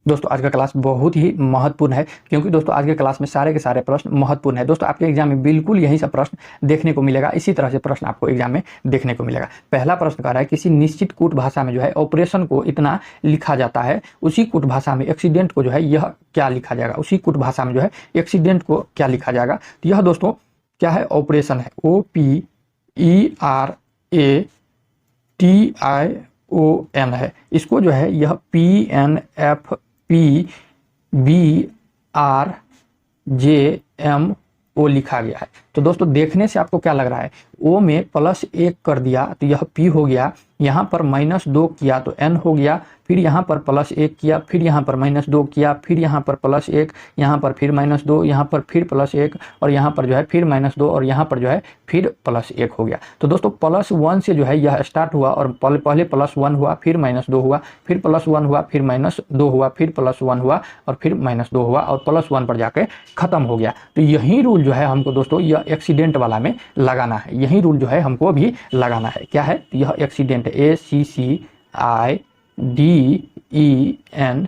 दोस्तों आज का क्लास बहुत ही महत्वपूर्ण है, क्योंकि दोस्तों आज के क्लास में सारे के सारे प्रश्न महत्वपूर्ण है। दोस्तों आपके एग्जाम में बिल्कुल यही सब प्रश्न देखने को मिलेगा, इसी तरह से प्रश्न आपको एग्जाम में देखने को मिलेगा। पहला प्रश्न कह रहा है किसी निश्चित कूट भाषा में जो है ऑपरेशन को इतना लिखा जाता है, उसी कूट भाषा में एक्सीडेंट को जो है यह क्या लिखा जाएगा। उसी कूट भाषा में जो है एक्सीडेंट को क्या लिखा जाएगा। तो यह दोस्तों क्या है, ऑपरेशन है, OPERATION है। इसको जो है यह PNFPBRJMO लिखा गया है। तो दोस्तों देखने से आपको क्या लग रहा है, O में +1 कर दिया तो यह P हो गया, यहाँ पर -2 किया तो N हो गया, फिर यहाँ पर +1 किया, फिर यहाँ पर -2 किया, फिर यहाँ पर +1, यहाँ पर फिर -2, यहाँ पर फिर +1 और यहाँ पर जो है फिर -2 और यहाँ पर जो है फिर +1 हो गया। तो दोस्तों +1 से जो है यह स्टार्ट हुआ और पहले +1 हुआ, फिर -2 हुआ, फिर +1 हुआ, फिर -2 हुआ, फिर +1 हुआ और फिर -2 हुआ और +1 पर जाके खत्म हो गया। तो यही रूल जो है हमको दोस्तों यह एक्सीडेंट वाला में लगाना है, यही रूल जो है हमको भी लगाना है। क्या है, यह एक्सीडेंट ACCIDENT।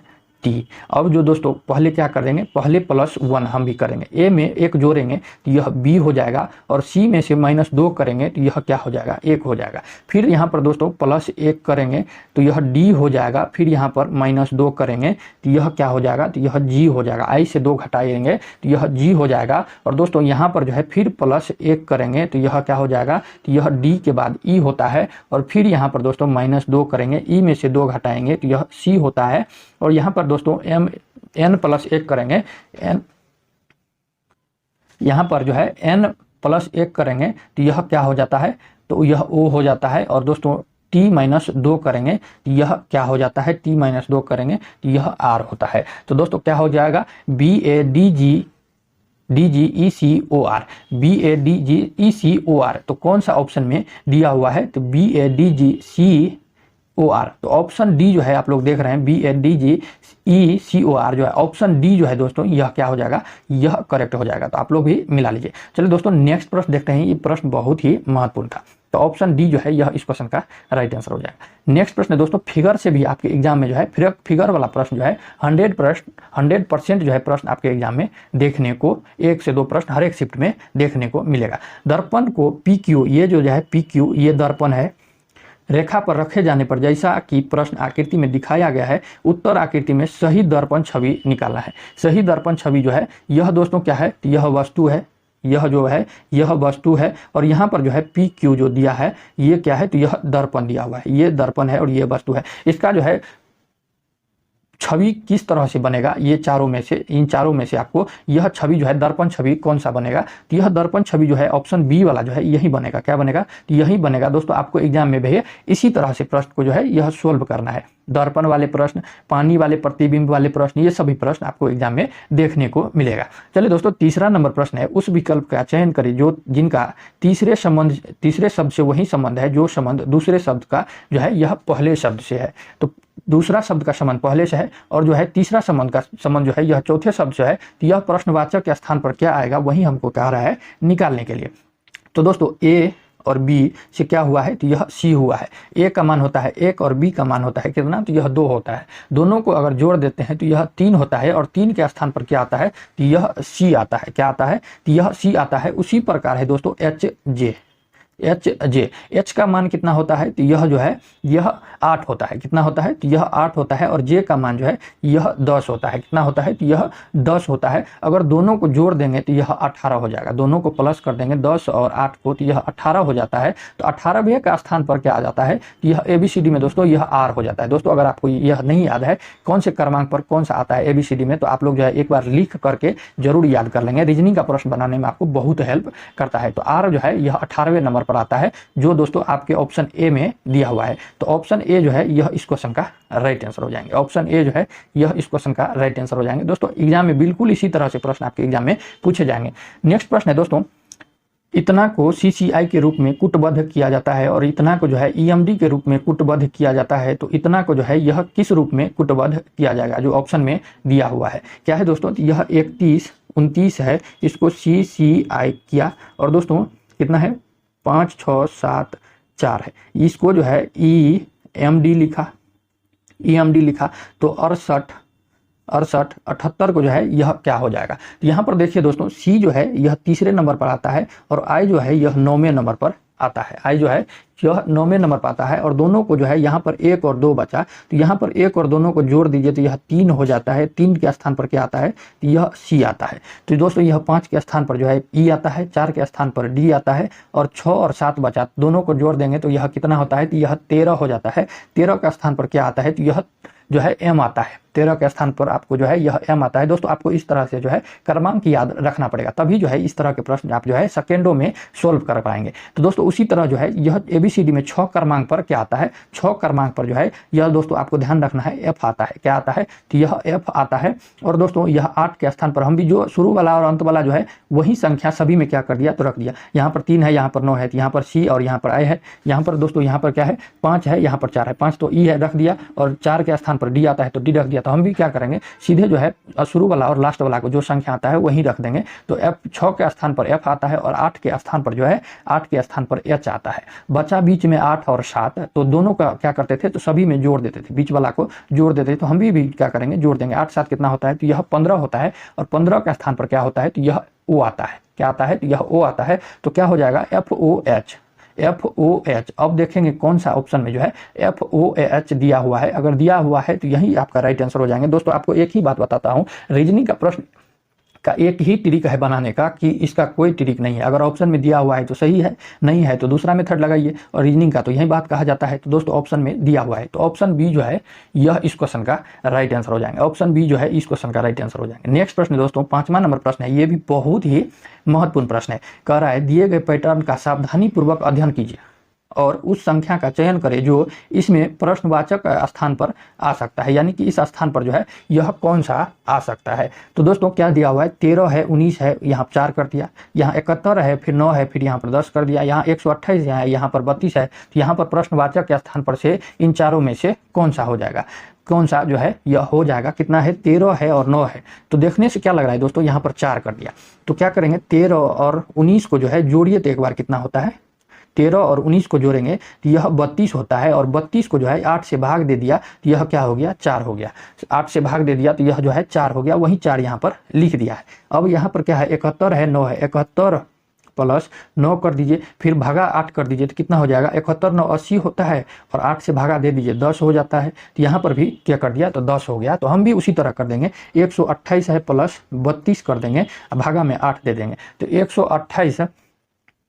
अब जो दोस्तों पहले क्या कर देंगे, पहले +1 हम भी करेंगे, A में 1 जोड़ेंगे तो यह B हो जाएगा और C में से -2 करेंगे तो यह क्या हो जाएगा, 1 हो जाएगा। फिर यहाँ पर दोस्तों +1 करेंगे तो यह D हो जाएगा, फिर यहाँ पर -2 करेंगे तो यह क्या हो जाएगा, तो यह G हो जाएगा। I से 2 घटाएंगे तो यह G हो जाएगा। और दोस्तों यहाँ पर जो है फिर +1 करेंगे तो यह क्या हो जाएगा, तो यह D के बाद E होता है और फिर यहाँ पर दोस्तों -2 करेंगे, E में से 2 घटाएंगे तो यह C होता है। और यहाँ पर दोस्तों N+1 करेंगे, यहाँ पर जो है N+1 करेंगे तो यह क्या हो जाता है, तो यह O हो जाता है। और दोस्तों T-2 करेंगे तो यह क्या हो जाता है, T-2 करेंगे तो यह R होता है। तो दोस्तों क्या हो जाएगा, BADGECOR तो कौन सा ऑप्शन में दिया हुआ है, तो BADGCOR। तो ऑप्शन डी जो है आप लोग देख रहे हैं BADGECOR जो है ऑप्शन डी जो है दोस्तों यह क्या हो जाएगा, यह करेक्ट हो जाएगा। तो आप लोग भी मिला लीजिए। चलिए दोस्तों नेक्स्ट प्रश्न देखते हैं, ये प्रश्न बहुत ही महत्वपूर्ण था। तो ऑप्शन डी जो है यह इस क्वेश्चन का राइट आंसर हो जाएगा। नेक्स्ट प्रश्न है दोस्तों, फिगर से भी आपके एग्जाम में जो है फिगर वाला प्रश्न जो है 100% जो है प्रश्न आपके एग्जाम में देखने को 1 से 2 प्रश्न हर एक शिफ्ट में देखने को मिलेगा। दर्पण को PQ, ये जो है PQ ये दर्पण है, रेखा पर रखे जाने पर जैसा कि प्रश्न आकृति में दिखाया गया है, उत्तर आकृति में सही दर्पण छवि निकालना है। सही दर्पण छवि जो है यह दोस्तों क्या है, यह वस्तु है, यह जो है यह वस्तु है और यहाँ पर जो है PQ जो दिया है ये क्या है, तो यह दर्पण दिया हुआ है, ये दर्पण है और ये वस्तु है। इसका जो है छवि किस तरह से बनेगा, ये चारों में से, इन चारों में से आपको यह छवि जो है दर्पण छवि कौन सा बनेगा, तो यह दर्पण छवि जो है ऑप्शन बी वाला जो है यही बनेगा। क्या बनेगा, तो यही बनेगा। दोस्तों आपको एग्जाम में भी इसी तरह से प्रश्न को जो है यह सोल्व करना है। दर्पण वाले प्रश्न, पानी वाले प्रतिबिंब वाले प्रश्न, ये सभी प्रश्न आपको एग्जाम में देखने को मिलेगा। चलिए दोस्तों तीसरा नंबर प्रश्न है, उस विकल्प का चयन करें जो जिनका तीसरे शब्द से वही संबंध है जो संबंध दूसरे शब्द का जो है यह पहले शब्द से है। तो दूसरा शब्द का संबंध पहले से है और जो है तीसरा संबंध का संबंध जो है यह चौथे शब्द से है। तो यह प्रश्नवाचक के स्थान पर क्या आएगा वही हमको कह रहा है निकालने के लिए। तो दोस्तों A और B से क्या हुआ है, तो यह C हुआ है। A का मान होता है 1 और B का मान होता है कितना, तो यह 2 होता है। दोनों को अगर जोड़ देते हैं तो यह 3 होता है और 3 के स्थान पर क्या आता है, तो यह C आता है। क्या आता है, तो यह C आता है। उसी प्रकार है दोस्तों H का मान कितना होता है, तो यह जो है यह 8 होता है। कितना होता है, तो यह 8 होता है। और J का मान जो है यह 10 होता है। कितना होता है, तो यह 10 होता है। अगर दोनों को जोड़ देंगे तो यह 18 हो जाएगा। दोनों को प्लस कर देंगे 10 और 8 को, तो यह 18 हो जाता है। तो 18वें का स्थान पर क्या आ जाता है, तो यह ABCD में दोस्तों यह R हो जाता है। दोस्तों अगर आपको यह नहीं याद है कौन से क्रमांक पर कौन सा आता है ABCD में, तो आप लोग जो है एक बार लिख करके जरूर याद कर लेंगे। रीजनिंग का प्रश्न बनाने में आपको बहुत हेल्प करता है। तो R जो है यह 18वें नंबर पर आता है, जो दोस्तों आपके ऑप्शन ए में दिया हुआ है। तो ऑप्शन ए जो है यह इस क्वेश्चन का राइट आंसर हो जाएंगे। ऑप्शन ए जो है यह इस क्वेश्चन का राइट आंसर हो जाएंगे। दोस्तों एग्जाम में बिल्कुल इसी तरह से प्रश्न आपके एग्जाम में पूछे जाएंगे। नेक्स्ट प्रश्न है दोस्तों, इतना को CCI के रूप में कूटबद्ध किया जाता है और इतना को जो है EMD के रूप में कूटबद्ध किया जाता है। तो इतना को जो है यह किस रूप में कूटबद्ध किया जाएगा, जो ऑप्शन में दिया हुआ है। क्या है दोस्तों, यह 31, 29 है, इसको CCI किया और दोस्तों कितना है 5, 6, 7, 4 है। इसको जो है EMD लिखा तो 68 68, 78 को जो है यह क्या हो जाएगा। तो यहाँ पर देखिए दोस्तों, सी जो है यह तीसरे नंबर पर आता है और आई जो है यह 9वें नंबर पर आता है। आई जो है यह 9वें नंबर पर आता है और दोनों को जो है यहाँ पर 1 और 2 बचा, तो यहाँ पर 1 और दोनों को जोड़ दीजिए तो यह 3 हो जाता है। 3 के स्थान पर क्या आता है, तो यह सी आता है। तो दोस्तों यह 5 के स्थान पर जो है ई आता है, 4 के स्थान पर डी आता है और 6 और 7 बचा, दोनों को जोड़ देंगे तो यह कितना होता है, तो यह 13 हो जाता है। 13 के स्थान पर क्या आता है, तो यह जो है एम आता है। 13 के स्थान पर आपको जो है यह एम आता है। दोस्तों आपको इस तरह से जो है क्रमांक याद रखना पड़ेगा, तभी जो है इस तरह के प्रश्न आप जो है सेकेंडों में सोल्व कर पाएंगे। तो दोस्तों उसी तरह जो है यह एबीसीडी में 6 क्रमांक पर क्या आता है, 6 क्रमांक पर जो है यह दोस्तों आपको ध्यान रखना है एफ आता है। क्या आता है, तो यह एफ आता है। और दोस्तों यह 8 के स्थान पर हम भी जो शुरू वाला और अंत वाला जो है वही संख्या सभी में क्या कर दिया, तो रख दिया। यहाँ पर 3 है, यहाँ पर 9 है, तो यहाँ पर सी और यहाँ पर आई है। यहाँ पर दोस्तों यहाँ पर क्या है, 5 है, यहाँ पर 4 है, 5 तो ई है रख दिया और 4 के स्थान पर डी आता है तो डी रख दिया। तो हम भी क्या करेंगे, सीधे जो है शुरू वाला और लास्ट वाला को जो संख्या आता है वही रख देंगे। तो एफ 6 के स्थान पर एफ आता है और 8 के स्थान पर जो है 8 के स्थान पर एच आता है। बचा बीच में 8 और 7, तो दोनों का क्या करते थे, तो सभी में जोड़ देते थे, बीच वाला को जोड़ देते थे। तो हम भी क्या करेंगे, जोड़ देंगे। 8 7 कितना होता है, तो यह 15 होता है और 15 के स्थान पर क्या होता है, तो यह ओ आता है। क्या आता है, तो यह ओ आता है। तो क्या हो जाएगा, FOH। FOH। अब देखेंगे कौन सा ऑप्शन में जो है FOH दिया हुआ है। अगर दिया हुआ है तो यही आपका राइट आंसर हो जाएंगे। दोस्तों आपको एक ही बात बताता हूं, रीजनिंग का प्रश्न का एक ही ट्रिक है बनाने का, कि इसका कोई ट्रिक नहीं है। अगर ऑप्शन में दिया हुआ है तो सही है, नहीं है तो दूसरा मेथड लगाइए। और रीजनिंग का तो यही बात कहा जाता है। तो दोस्तों ऑप्शन में दिया हुआ है तो ऑप्शन बी जो है यह इस क्वेश्चन का राइट आंसर हो जाएंगे। ऑप्शन बी जो है इस क्वेश्चन का राइट आंसर हो जाएंगे। नेक्स्ट प्रश्न दोस्तों 5वां नंबर प्रश्न है, ये भी बहुत ही महत्वपूर्ण प्रश्न है। कह रहा है दिए गए पैटर्न का सावधानी पूर्वक अध्ययन कीजिए और उस संख्या का चयन करें जो इसमें प्रश्नवाचक स्थान पर आ सकता है, यानी कि इस स्थान पर जो है यह कौन सा आ सकता है। तो दोस्तों क्या दिया हुआ है, 13 है, 19 है, यहाँ 4 कर दिया, यहाँ 71 है, फिर 9 है, फिर यहाँ पर 10 कर दिया, यहाँ 128 है, यहाँ पर 32 है। तो यहाँ पर प्रश्नवाचक के स्थान पर से इन चारों में से कौन सा हो जाएगा, कौन सा जो है यह हो जाएगा। कितना है, 13 है और 9 है। तो देखने से क्या लग रहा है दोस्तों, यहाँ पर 4 कर दिया। तो क्या करेंगे, 13 और 19 को जो है जोड़िए तो एक बार कितना होता है, 13 और 19 को जोड़ेंगे तो यह 32 होता है। और 32 को जो है 8 से भाग दे दिया तो यह क्या हो गया, 4 हो गया। 8 से भाग दे दिया तो यह जो है 4 हो गया, वही 4 यहाँ पर लिख दिया है। अब यहाँ पर क्या है, 71 है, 9 है, 71 प्लस 9 कर दीजिए, फिर भागा 8 कर दीजिए तो कितना हो जाएगा, 71 9 80 होता है और 8 से भागा दे दीजिए 10 हो जाता है। तो यहाँ पर भी क्या कर दिया, तो 10 हो गया। तो हम भी उसी तरह कर देंगे, 128 है प्लस 32 कर देंगे, भागा में 8 दे देंगे। तो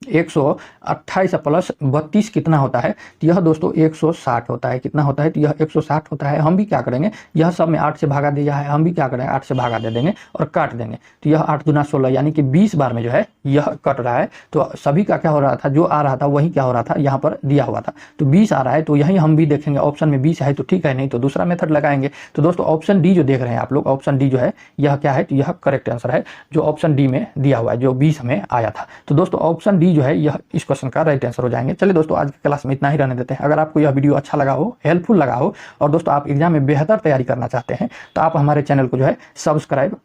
128 प्लस 32 कितना होता है, तो यह दोस्तों 160 होता है। कितना होता है, तो यह 160 होता है। हम भी क्या करेंगे, यह सब में 8 से भागा दिया है, हम भी क्या करेंगे 8 से भागा दे देंगे और काट देंगे। तो यह 8 दूना 16 यानी कि 20 बार में जो है यह कट रहा है। तो सभी का क्या हो रहा था, जो आ रहा था वही क्या हो रहा था, यहाँ पर दिया हुआ था। तो 20 आ रहा है, तो यही हम भी देखेंगे ऑप्शन में 20 है तो ठीक है, नहीं तो दूसरा मेथड लगाएंगे। तो दोस्तों ऑप्शन डी जो देख रहे हैं आप लोग, ऑप्शन डी जो है यह क्या है, तो यह करेक्ट आंसर है जो ऑप्शन डी में दिया हुआ है, जो 20 हमें आया था। तो दोस्तों ऑप्शन डी जो है यह इस क्वेश्चन का राइट आंसर हो जाएंगे। चलिए दोस्तों आज की क्लास में इतना ही रहने देते हैं। अगर आपको यह वीडियो अच्छा लगा हो, हेल्पफुल लगा हो और दोस्तों आप एग्जाम में बेहतर तैयारी करना चाहते हैं तो आप हमारे चैनल को जो है सब्सक्राइब